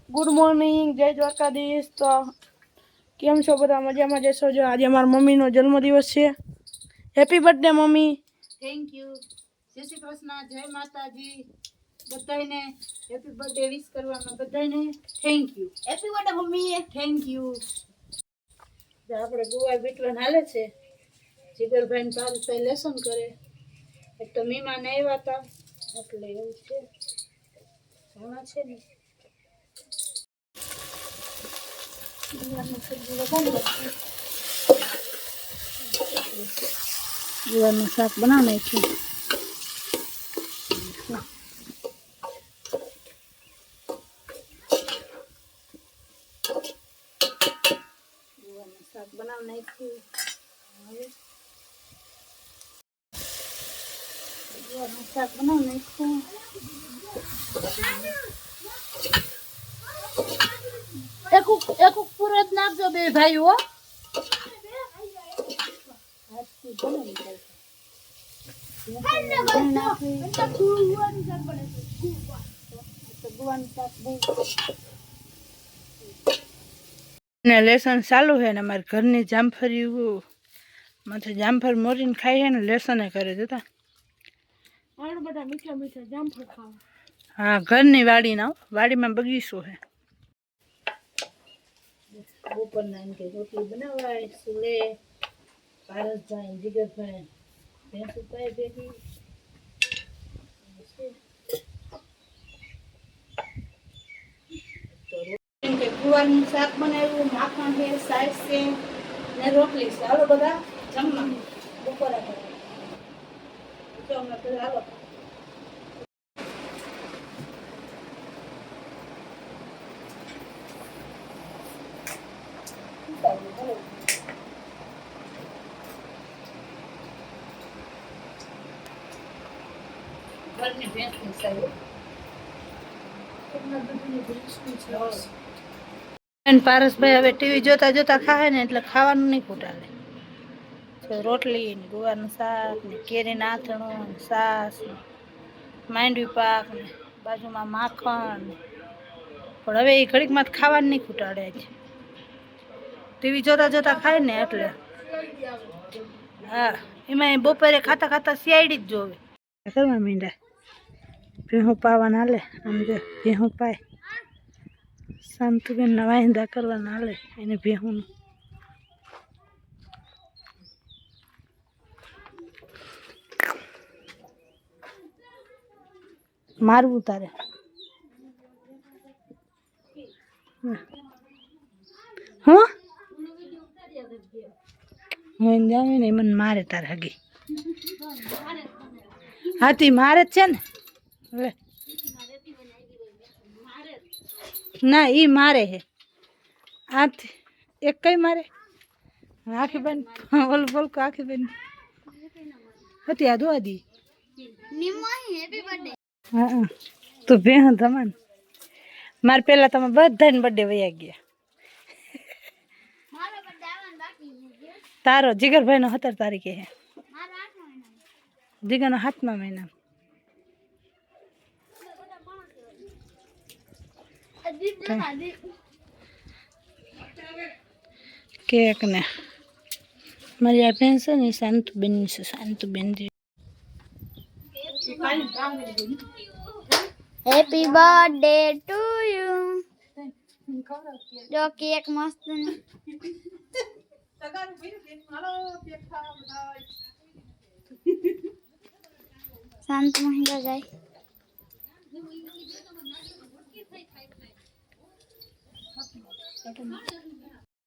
Good morning, જય દ્વારકાધીશ। તો કેમ છો બધા? મજામાં જશો? જો આજે અમારા મમ્મીનો જન્મદિવસ છે। Happy birthday mummy. Thank you. જય શ્રી કૃષ્ણ, જય માતાજી। બધાને હેપી બર્થડે વિશ કરવામાં બધાને thank you. Happy birthday mummy. Thank you. આપણે ગુવાર બીટવાનું હાલે છે। જીગરભાઈ ને પારુભાઈ લેસન કરે। એક તો મહેમાન આવ્યા હતા એટલે એવું છે। ઘણા છે ને ગુવારનું શાક બનાવી નાખ્યું। ગુવારનું શાક બનાવી નાખ્યું। હવે ગુવારનું શાક બનાવી નાખ્યું। એક પૂરો જ નાખજો બે ભાઈ હો। લેસન ચાલુ છે ને અમારે ઘરની જામફળી માથે જામફળ મોરીને ખાઈ છે ને લેસન કરે જતા બધા મીઠા મીઠા જામફળ ખાવા। હા, ઘરની વાડીના વાડીમાં બગીચો છે। બપોરના એમ કે રોટલી બનાવાય સુલે પારસભાઈ જીગરભાઈ ભેંસુભાઈ ભેગી ગુવારનું શાક બનાવ્યું, માખણ છે, સાઈસ છે ને રોટલી છે। હાલો બધા જમવા બપોરા કરવા હાલો। ઘરની ભેંસની સાઈડ પારસભાઈ હવે ટીવી જોતા જોતા ખાય ને એટલે ખાવાનું નહીં ખૂટાડે। રોટલી ને ગુવારનું શાક ને કેરીના આથણું ને છાશ ને માંડવી પાક ને બાજુમાં માખણ પણ હવે એ ઘડીકમાં ખાવાનું નહીં ખૂટાડે। ટીવી જોતા જોતા ખાય ને એટલે હા, એમાં બપોરે ખાતા ખાતા સિયાડી જ જોવે કરવા માંડ્યા। ભેહું પાવાના હાલે આમ જો ભેહું પાય શાંતુબેનના વાયંદા કરવાના હાલે એને ભેહુંનું મારવું તારે હું જાવ ને મને મારે તારે હગી હાથી મારે જ છે ને હવે ના ઈ મારે હે હાથી એક કઈ મારે આખી બેન બોલ બોલ આખી બેન હતી આ દોવા દી હા તું ભેહ તમાન મારે પેલા તમે બધાને બર્થડે વયા ગયા। તારો જીગરભાઈ નો 17 તારીખે હે જીગરનો 7મા મહિના કેક ને મારી આ બેન છે ને શાંતુબેન છે શાંતુબેન હેપી બર્થડે ટુ યુ। જો કેક મસ્ત શાંત મહિલા જાય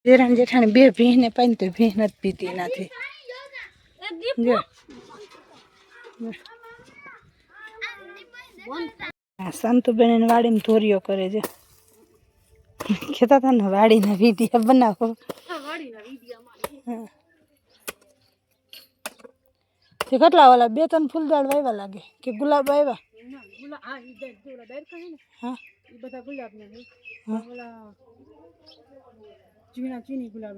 જેઠાણ જેઠાણી બે ભીહ ને પાઈ તો ભીહ નથી પીતી નથી શાંતુબેન વાડીને ધોરીઓ કરે છે ખેતા હતા ને વાડીના વિડીયો બનાવો કેટલા વાલા 2-3 ફૂલદાળ વાવ્યા લાગે કે ગુલાબ આવ્યા હા બધા ગુલાબ ને ચીની ગુલાબ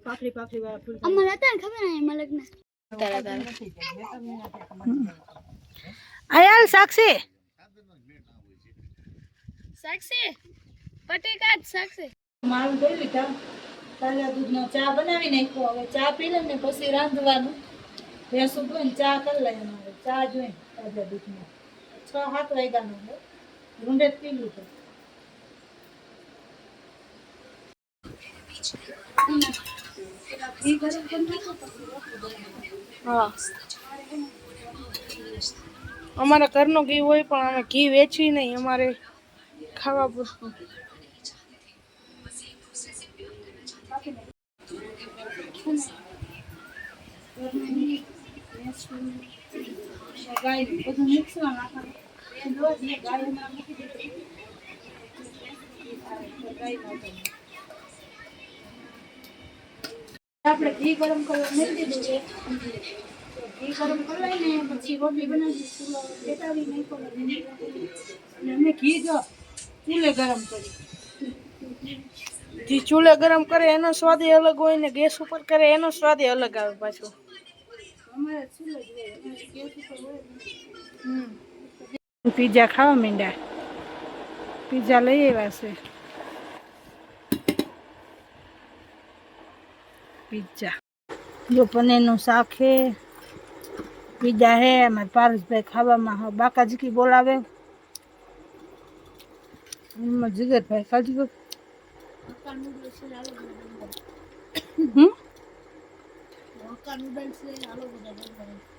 પાખડી પાખડી વાળા ફૂલ અમાર હતા ને ખબર નહી મલકના આયાલ સાક્ષી સાક્ષી પટેકા જ શાકશે. મારું જોઈ લીધા તાજા દૂધનો ચા બનાવી નાખ્યો. હવે ચા પી લે ને પછી રાંધવાનું. ભેંસું ધોઈને ચા કરી લે અમારે. ચા જોઈને તાજા દૂધનો 6-7 વાગ્યાનો રૂંડે જ પી લીધો. ઘી ગરમ કરી નાખો પછી રોટલી બનાવો. હા અમારા ઘરનો ઘી હોય પણ અમે ઘી વેચવી નહીં, અમારે ખાવા પૂરતું. ગાય બધું મિક્સમાં નાખવાનું. એ દૂધ ને ગાય એમાં મૂકી દીધું. ગાય નાખવાનું. આપણે ઘી ગરમ કરવા મૂકી દીધું છે. ઘી ગરમ કરવાય ને પછી રોટલી બનાવી ચૂલો પેટાવી નાખો અને અમે ઘી જો ચૂલે ગરમ કરી. જે ચૂલે ગરમ કરે એનો સ્વાદ અલગ હોય ને ગેસ ઉપર કરે એનો સ્વાદ અલગ આવે પાછો. અમારે ચૂલે જ હોય, અમારે ગેસ ઉપર હોય નહીં. પીઝા ખાવા માંડ્યા. પીઝા લઈ આવ્યા છે. પીઝા જો પનીરનું શાક હે, પીઝા હે. અમારે પારસભાઈ ખાવામાં બાકાજી બોલાવે. જીગરભાઈ કાજી હક્કા નૂડલ્સ છે આલુ બધા. હમ હક્કા નૂડલ્સ છે આલુ બધા.